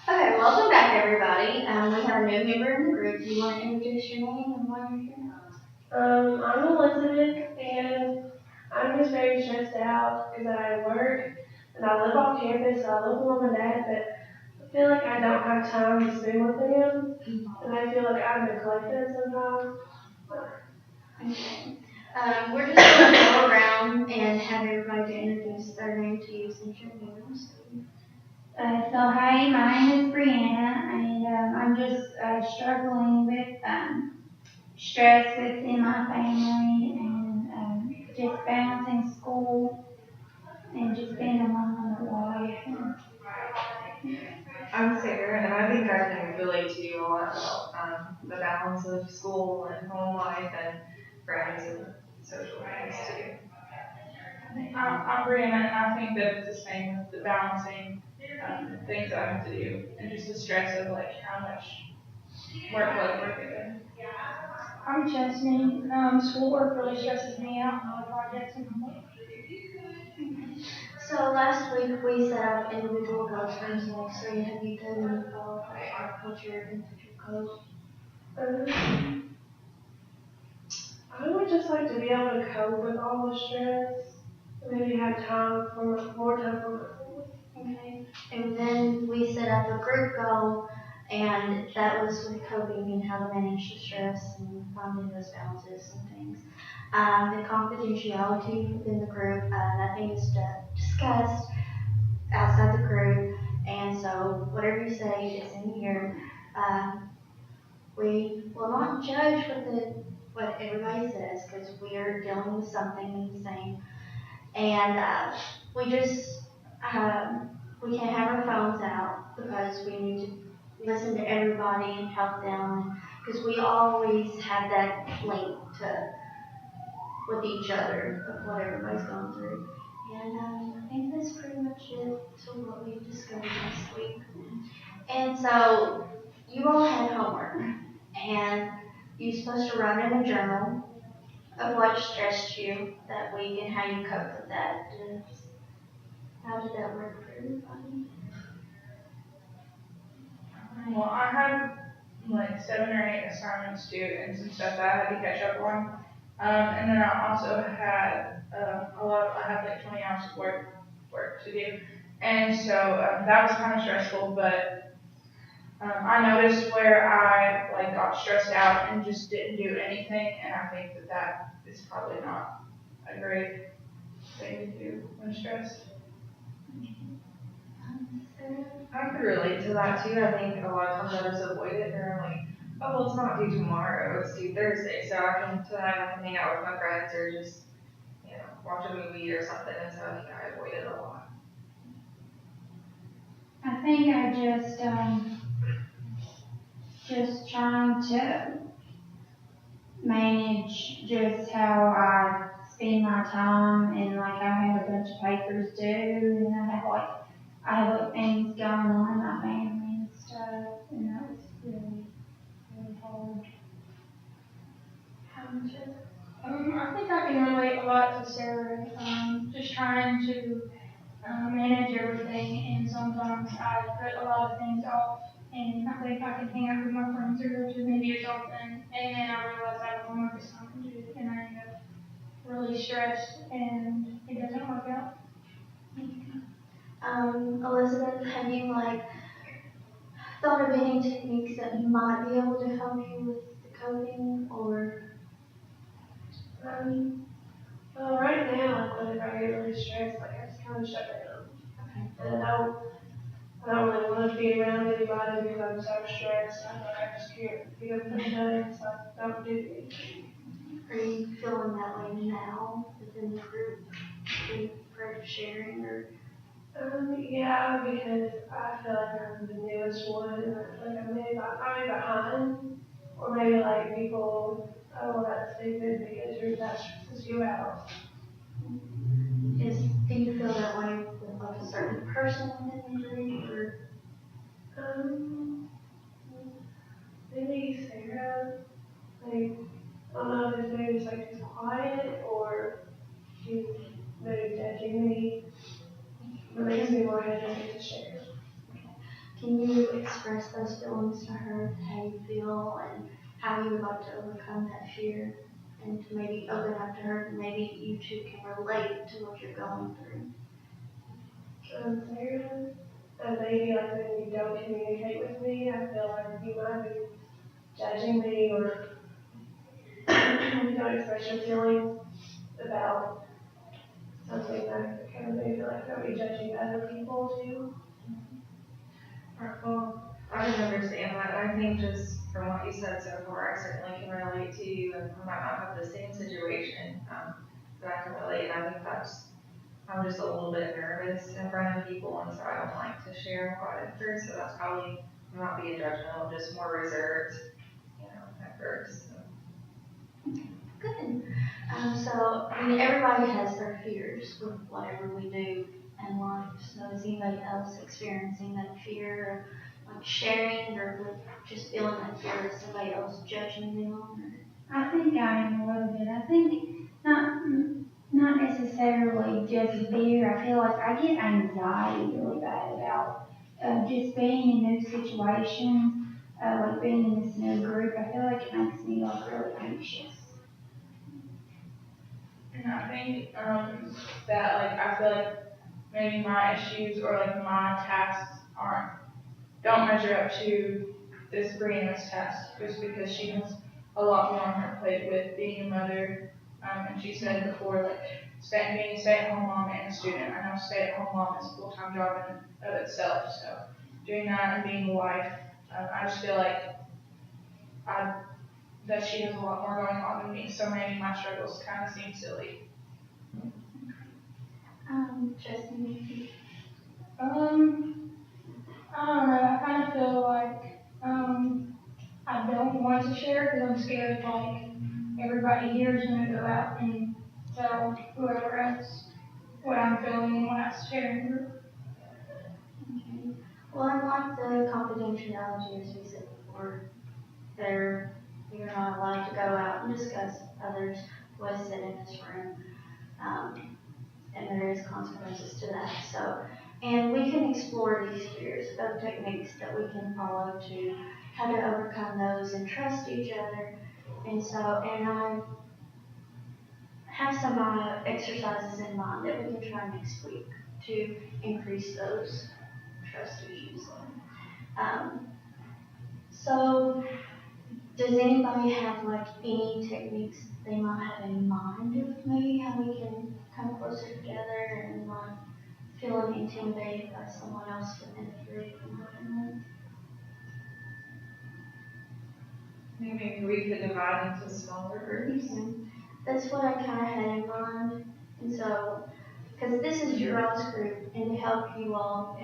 Okay, welcome back everybody. We have a new member in the group. Do you want to introduce your name and why you're here? I'm Elizabeth, and I'm just very stressed out because I work and I live off campus, so I live with mom and dad, but I feel like I don't have time to spend with them, and I feel like I'm neglected sometimes. Okay. We're just going to go around and have everybody to introduce their name to you since you're new. Hi, my name is Brianna, and I'm just struggling with stress within my family and just balancing school and just being a mom and a wife. I'm Sarah, and I think I can relate to you a lot about the balance of school and home life and friends and social things too. I'm Brianna, and I think that it's the same with the balancing things that I have to do, and just the stress of like how much workload we're given. I'm Chesney. Schoolwork really stresses me out, and all the projects and homework. So last week we set up individual goals for this next week. Have you done any follow-up with your individual goals? I would just like to be able to cope with all the stress, and maybe have time for more time for myself. Okay. And then we set up a group goal, and that was with coping and how to manage the stress and finding those balances and things. The confidentiality within the group, nothing is discussed outside the group, and so whatever you say is in here. We will not judge what everybody says because we are dealing with something the same, and we just we can't have our phones out because we need to listen to everybody and help them because we always have that link to with each other of what everybody's going through. And I think that's pretty much it to what we discovered last week. And so you all had homework, and you're supposed to write in a journal of what stressed you that week and how you cope with that. How did that work for everybody? Well, I had like 7 or 8 assignments due and some stuff that I had to catch up on. And then I also had I had like 20 hours of work to do. And so that was kind of stressful, but I noticed where I like got stressed out and just didn't do anything, and I think that is probably not a great thing to do when stressed. I could relate to that too. I think a lot of times I just avoid it, and I'm like, oh, well, it's not due tomorrow, it's due Thursday, so tonight I can hang out with my friends or just watch a movie or something. And so I think I avoid it a lot. I think I just trying to manage just how I spend my time, and like I have a bunch of papers due, and I have like things going on in my family and stuff, and that was really hard. I think I can relate a lot to Sarah. Just trying to manage everything, and sometimes I put a lot of things off. And I think I can hang out with my friends or go to the movie or something, and then I realize I have homework assignment due, and I end up really stressed, and it doesn't work out. Elizabeth, have you thought of any techniques that might be able to help you with the coping or? Well, right now, like whenever I get really stressed, like I just kind of shut down, and I don't really want to be around anybody because I'm so stressed. I feel like I just can't get up and done, so I don't do anything. Are you feeling that way now within the group? Are you afraid of sharing or? Yeah, because I feel like I'm the newest one, and I feel like I'm behind, or maybe like people, oh, well, that's stupid because that stresses you out. Do you feel that way with like a certain person within the group or? Um, Maybe Sarah, like, I don't know if it's maybe just like she's quiet or she's maybe judging me, but makes me more hesitant to share. Can you express those feelings to her, how you feel and how you would like to overcome that fear, and to maybe open up to her, and maybe you two can relate to what you're going through. Sarah, maybe like when you don't communicate with me, I feel like you might be judging me, or you don't express your feelings about something that kind of made me feel like I'll be judging other people too. Well, I can understand that. I think just from what you said so far, I certainly can relate to you, and I might not have the same situation, but I can relate. And I think I'm just a little bit nervous in front of people, and so I don't like to share a lot at first. So that's probably not being judgmental, just more reserved, at first. So. Good. So, I mean, everybody has their fears with whatever we do in life. So, is anybody else experiencing that fear of like sharing, or just feeling that fear of somebody else judging them? I think I am a little bit. I think not necessarily just fear. I feel like I get anxiety really bad about just being in new situations, like being in this new group. I feel like it makes me like really anxious. And I think that like I feel like maybe my issues or like my tasks don't measure up to this Brianna's task, just because she has a lot more on her plate with being a mother. And she said before, like being a stay-at-home mom and a student. I know stay-at-home mom is a full-time job in of itself. So doing that and being a wife, I just feel like I that she has a lot more going on than me. So maybe my struggles kind of seem silly. Justin. I don't know. I kind of feel like I don't want to share because I'm scared like everybody here is going to go out and tell whoever else what I'm feeling and what I'm sharing. Okay. Well, I like the confidentiality, as we said before. You're not allowed to go out and discuss others' voices in this room. And there is consequences to that. So, and we can explore these fears of techniques that we can follow to how to overcome those and trust each other. And so, and I have some exercises in mind that we can try next week to increase those trust issues. Um, so, does anybody have like any techniques they might have in mind of maybe how we can come closer together and not feeling intimidated by someone else within the group and working with? Maybe we could divide into smaller groups. That's what I kind of had in mind. And so, because this is your all's group, and to help you all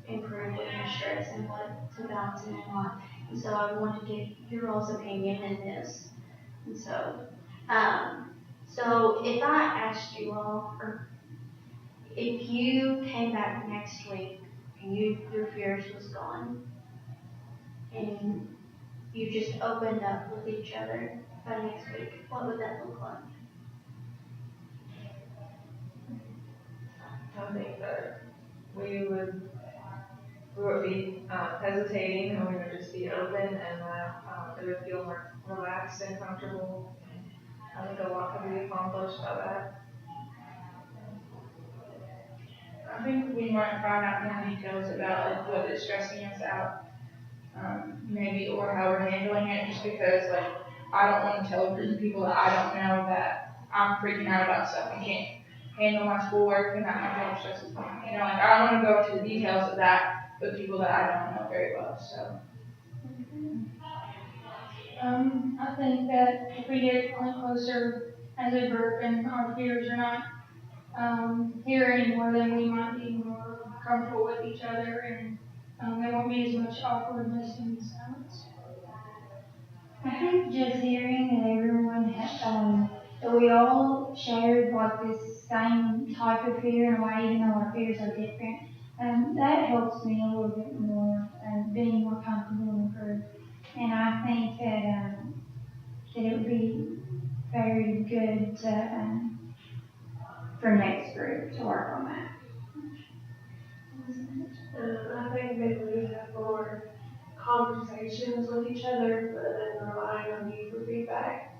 improve with your stress and what to balance in life. And so I want to get your all's opinion in this. And so, so if I asked you all, or if you came back next week and your fears was gone, and you just opened up with each other by next week, what would that look like? I think that we would be hesitating, and we would just be open, and that it would feel more relaxed and comfortable. I think a lot could be accomplished by that. I think we might find out more details about like what is stressing us out, maybe, or how we're handling it. Just because like I don't want to tell a group of people that I don't know that I'm freaking out about stuff and can't handle my schoolwork and that my job stresses me. Like I don't want to go into the details of that with people that I don't know very well. So. I think that if we get closer as a group and our fears are not here anymore, then we might be more comfortable with each other, and there won't be as much awkwardness and silence. I think just hearing that everyone had, that we all shared like this same type of fear in a way, even though our fears are different, that helps me a little bit more, being more comfortable in the group. And I think that it would be very good to, for next group to work on that. I think maybe we have more conversations with each other, but then relying on you for feedback.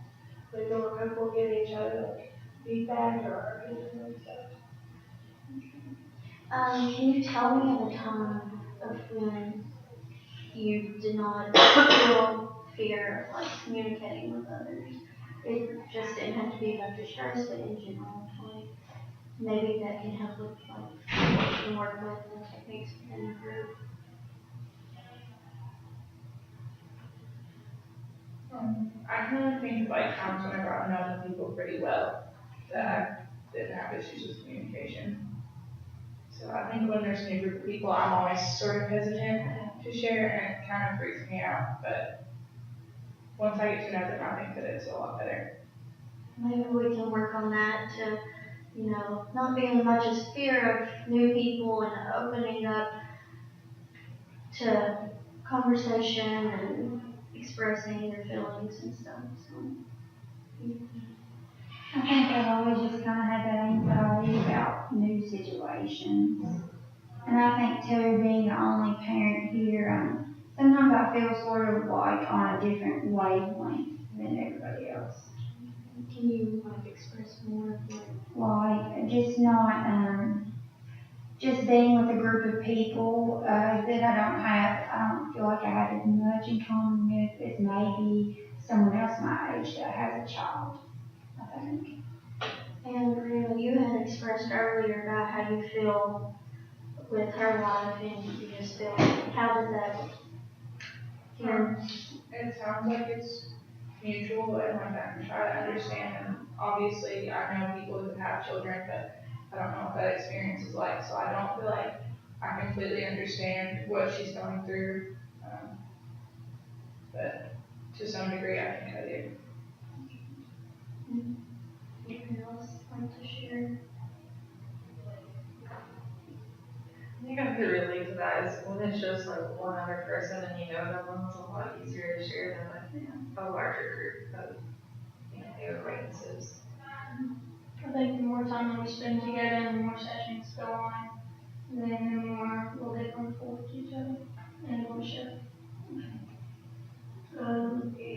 They feel more comfortable giving each other like feedback or opinions and stuff. Can you tell me of a time of when you did not feel fear of like communicating with others? It just didn't have to be about your stress, but in general, like maybe that can help with like what you can work with and techniques within the group. I can only think of like times whenever I've known the people pretty well that I didn't have issues with communication. So I think when there's a new group of people, I'm always sort of hesitant to share, and it kind of freaks me out. But once I get to know them, I think that it's a lot better. Maybe we can work on that to, not be as much as fear of new people and opening up to conversation and expressing your feelings and stuff. So, I think I've always just kind of had that anxiety about new situations. And I think too, being the only parent here, sometimes I feel sort of like on a different wavelength than everybody else. can you like express more of what? Like just not, just being with a group of people that I don't feel like I have as much in common with as maybe someone else my age that has a child, I think. And you had expressed earlier about how you feel with her life, and you just feel how does that hear? It sounds like it's mutual, and like I can try to understand. And obviously, I know people who have children, but I don't know what that experience is like. So I don't feel like I completely understand what she's going through. But to some degree, I think I do. Anyone else like to share? I think I could relate to that. Is when it's just like one other person and you know them, it's a lot easier to share than with a larger group of new acquaintances. I think the more time we spend together and the more sessions go on, then the more we'll get comfortable with each other and we'll share.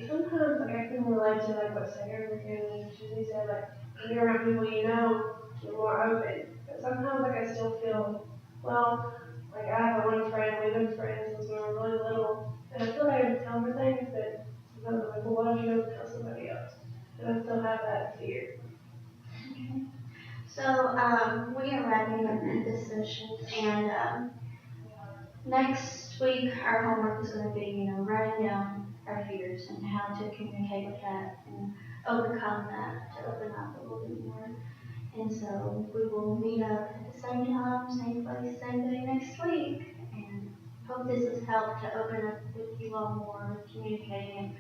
Sometimes like I can relate to like what Sarah was saying. She said like when you're around people you know, you're more open. But sometimes like I still feel like I have one friend, we've been friends since we were really little, and I feel like I would tell her things, but sometimes I'm like, well, what if you don't tell somebody else? And I still have that fear. Okay. So we are wrapping up this session, and next week our homework is going to be, writing down our fears and how to communicate with that and overcome that to open up a little bit more. And so we will meet up at the same time, same place, same day next week. And hope this has helped to open up with you all more, communicating and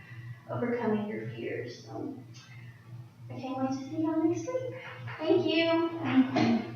overcoming your fears. So I can't wait to see y'all next week. Thank you. Thank you.